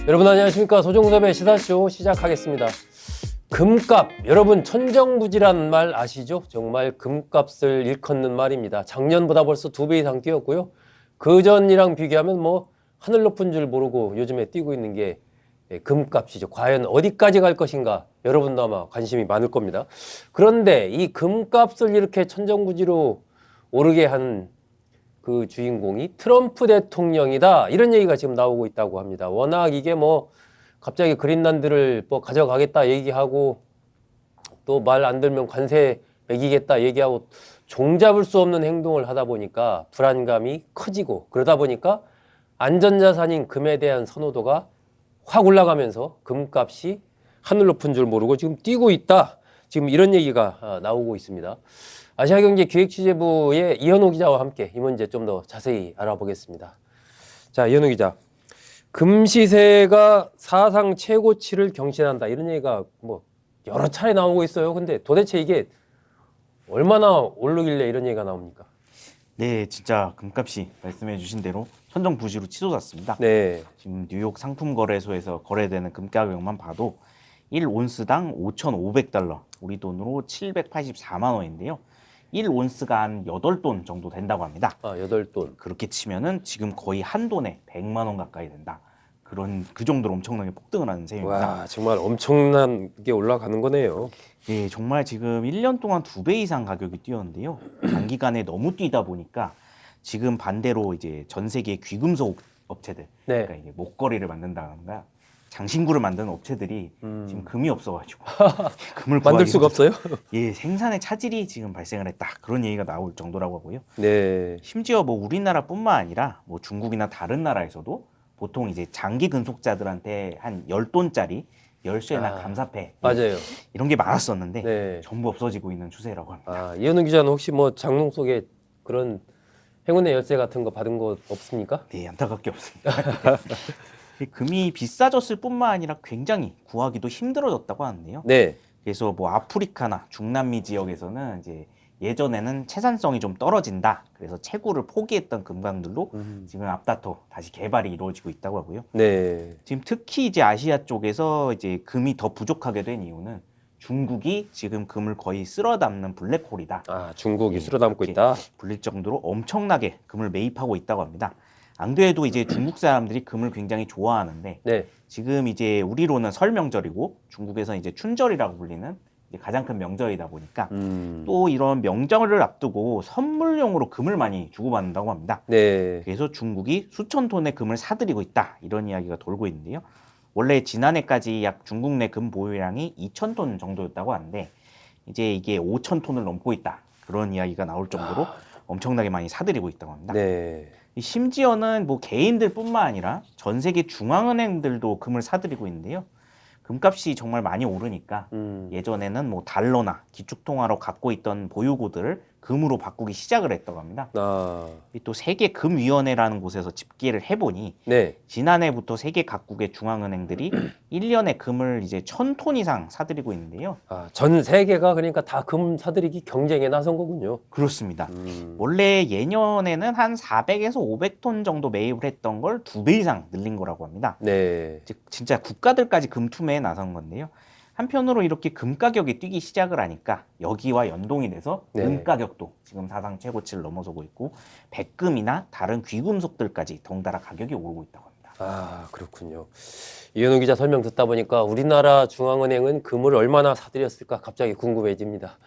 여러분 안녕하십니까. 소종섭의 시사쇼 시작하겠습니다. 금값, 여러분 천정부지란 말 아시죠? 정말 금값을 일컫는 말입니다. 작년보다 벌써 2배 이상 뛰었고요. 그전이랑 비교하면 뭐 하늘 높은 줄 모르고 요즘에 뛰고 있는 게 금값이죠. 과연 어디까지 갈 것인가? 여러분도 아마 관심이 많을 겁니다. 그런데 이 금값을 이렇게 천정부지로 오르게 한 그 주인공이 트럼프 대통령이다, 이런 얘기가 지금 나오고 있다고 합니다. 워낙 이게 뭐 갑자기 그린란드를 뭐 가져가겠다 얘기하고 또 말 안 들면 관세 매기겠다 얘기하고 종잡을 수 없는 행동을 하다 보니까 불안감이 커지고, 그러다 보니까 안전자산인 금에 대한 선호도가 확 올라가면서 금값이 하늘 높은 줄 모르고 지금 뛰고 있다, 지금 이런 얘기가 나오고 있습니다. 아시아경제기획취재부의 이현우 기자와 함께 이 문제 좀 더 자세히 알아보겠습니다. 자, 이현우 기자, 금 시세가 사상 최고치를 경신한다, 이런 얘기가 뭐 여러 차례 나오고 있어요. 근데 도대체 이게 얼마나 오르길래 이런 얘기가 나옵니까? 네, 진짜 금값이 말씀해 주신 대로 천정부지로 치솟았습니다. 네. 지금 뉴욕 상품거래소에서 거래되는 금 가격만 봐도 1온스당 5,500달러, 우리 돈으로 784만 원인데요. 1온스가 한 8돈 정도 된다고 합니다. 8돈. 그렇게 치면은 지금 거의 한 돈에 100만 원 가까이 된다. 그 정도로 엄청나게 폭등을 하는 셈입니다. 와, 정말 엄청나게 올라가는 거네요. 네, 정말 지금 1년 동안 2배 이상 가격이 뛰었는데요. 단기간에 너무 뛰다 보니까 지금 반대로 이제 전 세계 귀금속 업체들, 네. 그러니까 이제 목걸이를 만든다던가 장신구를 만드는 업체들이 지금 금이 없어가지고 금을 만들 수가 없어요? 예, 생산의 차질이 지금 발생을 했다, 그런 얘기가 나올 정도라고 하고요. 네. 심지어 뭐 우리나라뿐만 아니라 뭐 중국이나 다른 나라에서도 보통 이제 장기 근속자들한테 한 10돈짜리 열쇠나 감사패, 맞아요. 이런 게 많았었는데 네. 전부 없어지고 있는 추세라고 합니다. 이현우 기자는 혹시 뭐 장롱 속에 그런 행운의 열쇠 같은 거 받은 거 없습니까? 네, 안타깝게 없습니다. 이 금이 비싸졌을 뿐만 아니라 굉장히 구하기도 힘들어졌다고 하는데요. 네. 그래서 뭐 아프리카나 중남미 지역에서는 이제 예전에는 채산성이 좀 떨어진다, 그래서 채굴을 포기했던 금강들도 지금 앞다퉈 다시 개발이 이루어지고 있다고 하고요. 네. 지금 특히 이제 아시아 쪽에서 이제 금이 더 부족하게 된 이유는 중국이 지금 금을 거의 쓸어 담는 블랙홀이다. 중국이 예, 쓸어 담고 이렇게 있다. 불릴 정도로 엄청나게 금을 매입하고 있다고 합니다. 안 그래도 이제 중국 사람들이 금을 굉장히 좋아하는데 네. 지금 이제 우리로는 설 명절이고 중국에서는 이제 춘절이라고 불리는 이제 가장 큰 명절이다 보니까 또 이런 명절을 앞두고 선물용으로 금을 많이 주고받는다고 합니다. 네. 그래서 중국이 수천 톤의 금을 사들이고 있다, 이런 이야기가 돌고 있는데요. 원래 지난해까지 약 중국 내 금 보유량이 2,000톤 정도였다고 하는데 이제 이게 5,000톤을 넘고 있다, 그런 이야기가 나올 정도로 엄청나게 많이 사들이고 있다고 합니다. 네. 심지어는 뭐 개인들뿐만 아니라 전 세계 중앙은행들도 금을 사들이고 있는데요. 금값이 정말 많이 오르니까 예전에는 뭐 달러나 기축통화로 갖고 있던 보유고들을 금으로 바꾸기 시작을 했다고 합니다. 또 세계금위원회라는 곳에서 집계를 해보니 네. 지난해부터 세계 각국의 중앙은행들이 1년에 금을 이제 1,000톤 이상 사들이고 있는데요. 전 세계가 그러니까 다 금 사들이기 경쟁에 나선 거군요. 그렇습니다. 원래 예년에는 한 400에서 500톤 정도 매입을 했던 걸 2배 이상 늘린 거라고 합니다. 네. 즉 진짜 국가들까지 금 투매에 나선 건데요. 한편으로 이렇게 금 가격이 뛰기 시작을 하니까 여기와 연동이 돼서 금 가격도 지금 사상 최고치를 넘어서고 있고 백금이나 다른 귀금속들까지 덩달아 가격이 오르고 있다고 합니다. 그렇군요. 이현우 기자 설명 듣다 보니까 우리나라 중앙은행은 금을 얼마나 사들였을까 갑자기 궁금해집니다.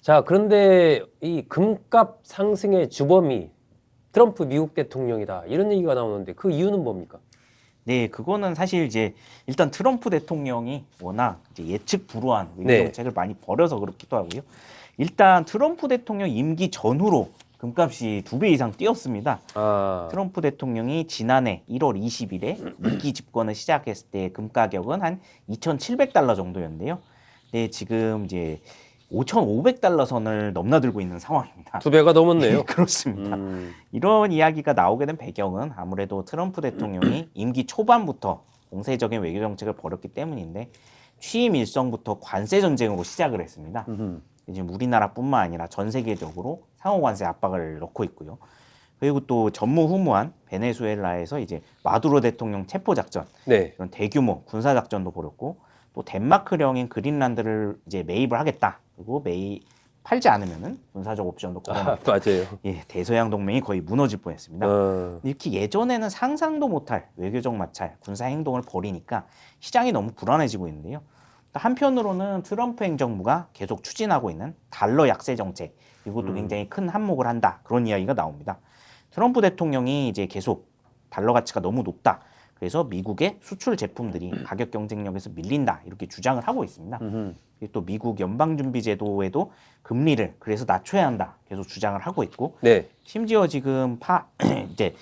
자, 그런데 이 금값 상승의 주범이 트럼프 미국 대통령이다, 이런 얘기가 나오는데 그 이유는 뭡니까? 네, 그거는 사실 이제 일단 트럼프 대통령이 워낙 이제 예측 불허한 외교 정책을 많이 벌여서 그렇기도 하고요. 일단 트럼프 대통령 임기 전후로 금값이 2배 이상 뛰었습니다. 트럼프 대통령이 지난해 1월 20일에 2기 집권을 시작했을 때 금 가격은 한 2,700달러 정도였는데요. 네, 지금 이제 5,500달러 선을 넘나들고 있는 상황입니다. 2배가 넘었네요. 네, 그렇습니다. 이런 이야기가 나오게 된 배경은 아무래도 트럼프 대통령이 임기 초반부터 공세적인 외교 정책을 벌였기 때문인데 취임 일성부터 관세 전쟁으로 시작을 했습니다. 지금 우리나라뿐만 아니라 전 세계적으로 상호 관세 압박을 넣고 있고요. 그리고 또 전무후무한 베네수엘라에서 이제 마두로 대통령 체포 작전, 네. 이런 대규모 군사 작전도 벌였고 또 덴마크령인 그린란드를 이제 매입을 하겠다. 그리고 팔지 않으면은 군사적 옵션도 걸어놨다. 맞아요. 예, 대서양 동맹이 거의 무너질 뻔했습니다. 이렇게 예전에는 상상도 못할 외교적 마찰, 군사 행동을 벌이니까 시장이 너무 불안해지고 있는데요. 한편으로는 트럼프 행정부가 계속 추진하고 있는 달러 약세 정책, 이것도 굉장히 큰 한몫을 한다. 그런 이야기가 나옵니다. 트럼프 대통령이 이제 계속 달러 가치가 너무 높다. 그래서 미국의 수출 제품들이 가격 경쟁력에서 밀린다. 이렇게 주장을 하고 있습니다. 또 미국 연방준비제도에도 금리를 그래서 낮춰야 한다. 계속 주장을 하고 있고, 네. 심지어 지금 이제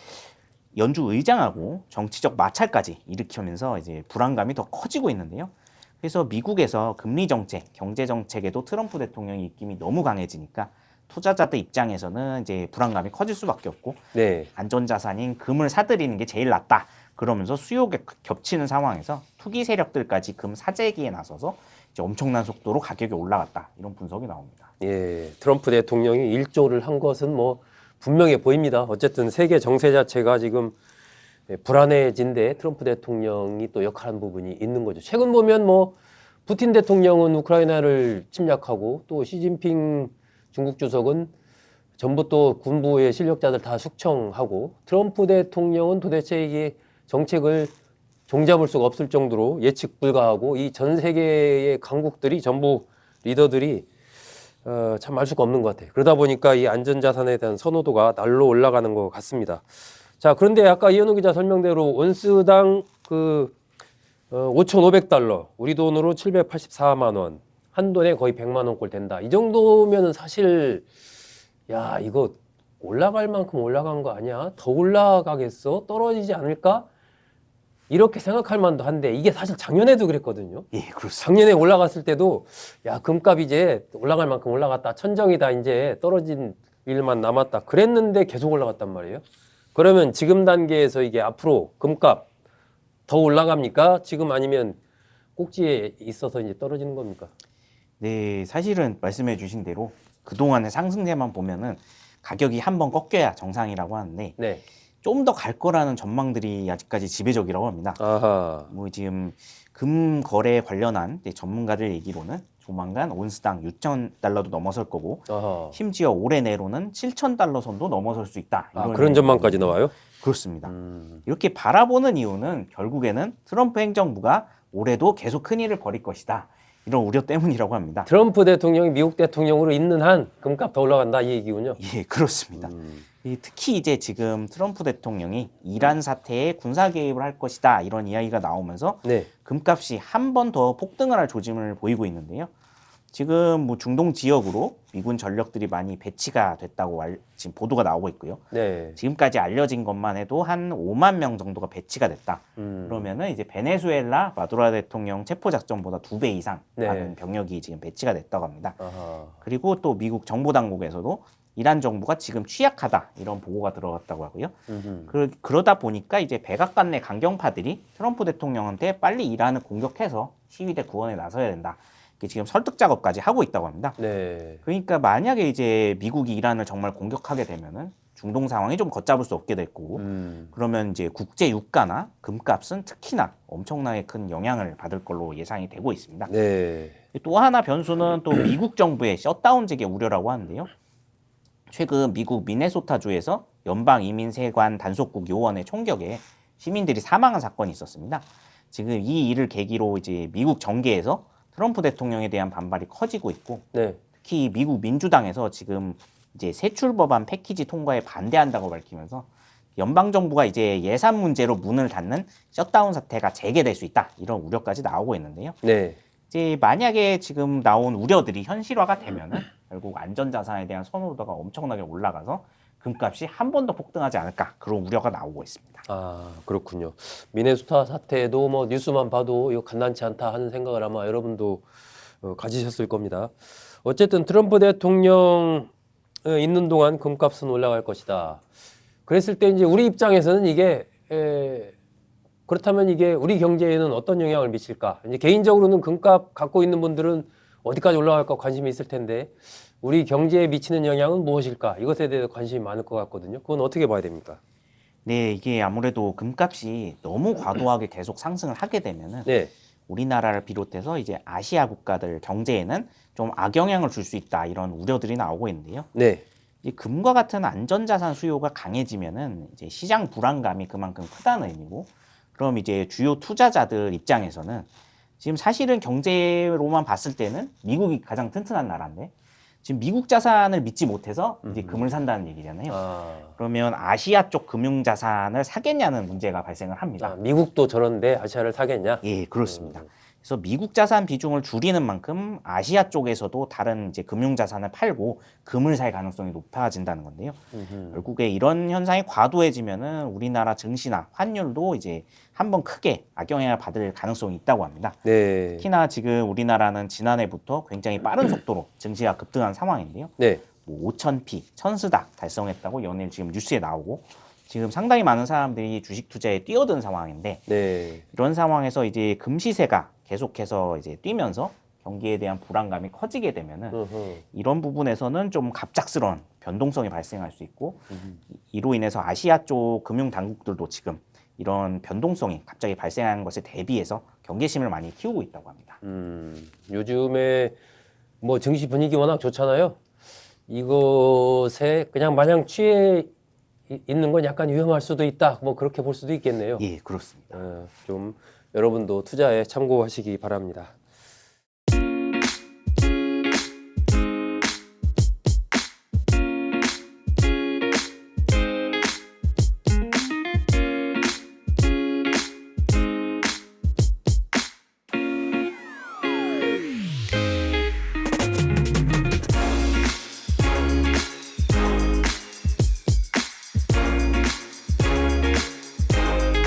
연주 의장하고 정치적 마찰까지 일으키면서 이제 불안감이 더 커지고 있는데요. 그래서 미국에서 금리 정책, 경제 정책에도 트럼프 대통령의 입김이 너무 강해지니까 투자자들 입장에서는 이제 불안감이 커질 수밖에 없고, 네. 안전자산인 금을 사들이는 게 제일 낫다. 그러면서 수요가 겹치는 상황에서 투기 세력들까지 금 사재기에 나서서 이제 엄청난 속도로 가격이 올라갔다. 이런 분석이 나옵니다. 예, 트럼프 대통령이 일조를 한 것은 뭐 분명해 보입니다. 어쨌든 세계 정세 자체가 지금 불안해진데 트럼프 대통령이 또 역할한 부분이 있는 거죠. 최근 보면 뭐 푸틴 대통령은 우크라이나를 침략하고 또 시진핑 중국 주석은 전부 또 군부의 실력자들 다 숙청하고 트럼프 대통령은 도대체 이게 정책을 종잡을 수가 없을 정도로 예측 불가하고 이 전 세계의 강국들이 전부 리더들이 참 알 수가 없는 것 같아요. 그러다 보니까 이 안전자산에 대한 선호도가 날로 올라가는 것 같습니다. 자, 그런데 아까 이현우 기자 설명대로 온스당 5,500달러, 우리 돈으로 784만 원, 한 돈에 거의 100만 원꼴 된다. 이 정도면은 사실 야, 이거 올라갈 만큼 올라간 거 아니야? 더 올라가겠어? 떨어지지 않을까? 이렇게 생각할 만도 한데 이게 사실 작년에도 그랬거든요. 예, 그렇습니다. 작년에 올라갔을 때도 야, 금값 이제 올라갈 만큼 올라갔다. 천정이다. 이제 떨어진 일만 남았다. 그랬는데 계속 올라갔단 말이에요. 그러면 지금 단계에서 이게 앞으로 금값 더 올라갑니까? 지금 아니면 꼭지에 있어서 이제 떨어지는 겁니까? 네, 사실은 말씀해 주신 대로 그동안의 상승세만 보면은 가격이 한번 꺾여야 정상이라고 하는데 네. 좀 더 갈 거라는 전망들이 아직까지 지배적이라고 합니다. 아하. 뭐 지금 금 거래 관련한 전문가들 얘기로는 조만간 온스당 6,000달러도 넘어설 거고, 아하. 심지어 올해 내로는 7,000달러 선도 넘어설 수 있다. 아, 이런 그런 얘기가 전망까지 나오거든요. 나와요? 그렇습니다. 이렇게 바라보는 이유는 결국에는 트럼프 행정부가 올해도 계속 큰일을 벌일 것이다. 이런 우려 때문이라고 합니다. 트럼프 대통령이 미국 대통령으로 있는 한 금값 더 올라간다 이 얘기군요. 예, 그렇습니다. 특히 이제 지금 트럼프 대통령이 이란 사태에 군사 개입을 할 것이다. 이런 이야기가 나오면서 네. 금값이 한 번 더 폭등을 할 조짐을 보이고 있는데요. 지금 뭐 중동 지역으로 미군 전력들이 많이 배치가 됐다고 지금 보도가 나오고 있고요. 네. 지금까지 알려진 것만 해도 한 5만 명 정도가 배치가 됐다. 그러면은 이제 베네수엘라 마두로 대통령 체포 작전보다 2배 이상 많은 네. 병력이 지금 배치가 됐다고 합니다. 아하. 그리고 또 미국 정보 당국에서도 이란 정부가 지금 취약하다 이런 보고가 들어갔다고 하고요. 그러다 보니까 이제 백악관 내 강경파들이 트럼프 대통령한테 빨리 이란을 공격해서 시위대 구원에 나서야 된다. 지금 설득 작업까지 하고 있다고 합니다. 네. 그러니까 만약에 이제 미국이 이란을 정말 공격하게 되면은 중동 상황이 좀 걷잡을 수 없게 될 거고, 그러면 이제 국제 유가나 금값은 특히나 엄청나게 큰 영향을 받을 걸로 예상이 되고 있습니다. 네. 또 하나 변수는 또 미국 정부의 셧다운직의 우려라고 하는데요. 최근 미국 미네소타주에서 연방이민세관 단속국 요원의 총격에 시민들이 사망한 사건이 있었습니다. 지금 이 일을 계기로 이제 미국 정계에서 트럼프 대통령에 대한 반발이 커지고 있고, 네. 특히 미국 민주당에서 지금 이제 세출 법안 패키지 통과에 반대한다고 밝히면서 연방 정부가 이제 예산 문제로 문을 닫는 셧다운 사태가 재개될 수 있다. 이런 우려까지 나오고 있는데요. 네. 이제 만약에 지금 나온 우려들이 현실화가 되면은 결국 안전자산에 대한 선호도가 엄청나게 올라가서 금값이 한 번 더 폭등하지 않을까 그런 우려가 나오고 있습니다. 아, 그렇군요. 미네소타 사태도 뭐 뉴스만 봐도 이거 간단치 않다 하는 생각을 아마 여러분도 가지셨을 겁니다. 어쨌든 트럼프 대통령 있는 동안 금값은 올라갈 것이다. 그랬을 때 이제 우리 입장에서는 이게 그렇다면 이게 우리 경제에는 어떤 영향을 미칠까? 이제 개인적으로는 금값 갖고 있는 분들은 어디까지 올라갈까 관심이 있을 텐데 우리 경제에 미치는 영향은 무엇일까? 이것에 대해서 관심이 많을 것 같거든요. 그건 어떻게 봐야 됩니까? 네, 이게 아무래도 금값이 너무 과도하게 계속 상승을 하게 되면은 네. 우리나라를 비롯해서 이제 아시아 국가들 경제에는 좀 악영향을 줄 수 있다 이런 우려들이 나오고 있는데요. 네. 이 금과 같은 안전자산 수요가 강해지면은 이제 시장 불안감이 그만큼 크다는 의미고, 그럼 이제 주요 투자자들 입장에서는 지금 사실은 경제로만 봤을 때는 미국이 가장 튼튼한 나라인데 지금 미국 자산을 믿지 못해서 이제 금을 산다는 얘기잖아요. 아, 그러면 아시아 쪽 금융 자산을 사겠냐는 문제가 발생을 합니다. 아, 미국도 저런데 아시아를 사겠냐? 예, 그렇습니다. 그래서 미국 자산 비중을 줄이는 만큼 아시아 쪽에서도 다른 이제 금융 자산을 팔고 금을 살 가능성이 높아진다는 건데요. 결국에 이런 현상이 과도해지면은 우리나라 증시나 환율도 이제 한번 크게 악영향을 받을 가능성이 있다고 합니다. 네. 특히나 지금 우리나라는 지난해부터 굉장히 빠른 속도로 증시가 급등한 상황인데요. 네. 뭐 5,000p, 1000스닥 달성했다고 연일 지금 뉴스에 나오고, 지금 상당히 많은 사람들이 주식 투자에 뛰어든 상황인데, 네. 이런 상황에서 이제 금시세가 계속해서 이제 뛰면서 경기에 대한 불안감이 커지게 되면은 이런 부분에서는 좀 갑작스러운 변동성이 발생할 수 있고, 이로 인해서 아시아 쪽 금융 당국들도 지금 이런 변동성이 갑자기 발생하는 것에 대비해서 경계심을 많이 키우고 있다고 합니다. 요즘에 뭐 증시 분위기 워낙 좋잖아요. 이것에 그냥 마냥 취해 있는 건 약간 위험할 수도 있다. 뭐 그렇게 볼 수도 있겠네요. 예, 그렇습니다. 좀 여러분도 투자에 참고하시기 바랍니다.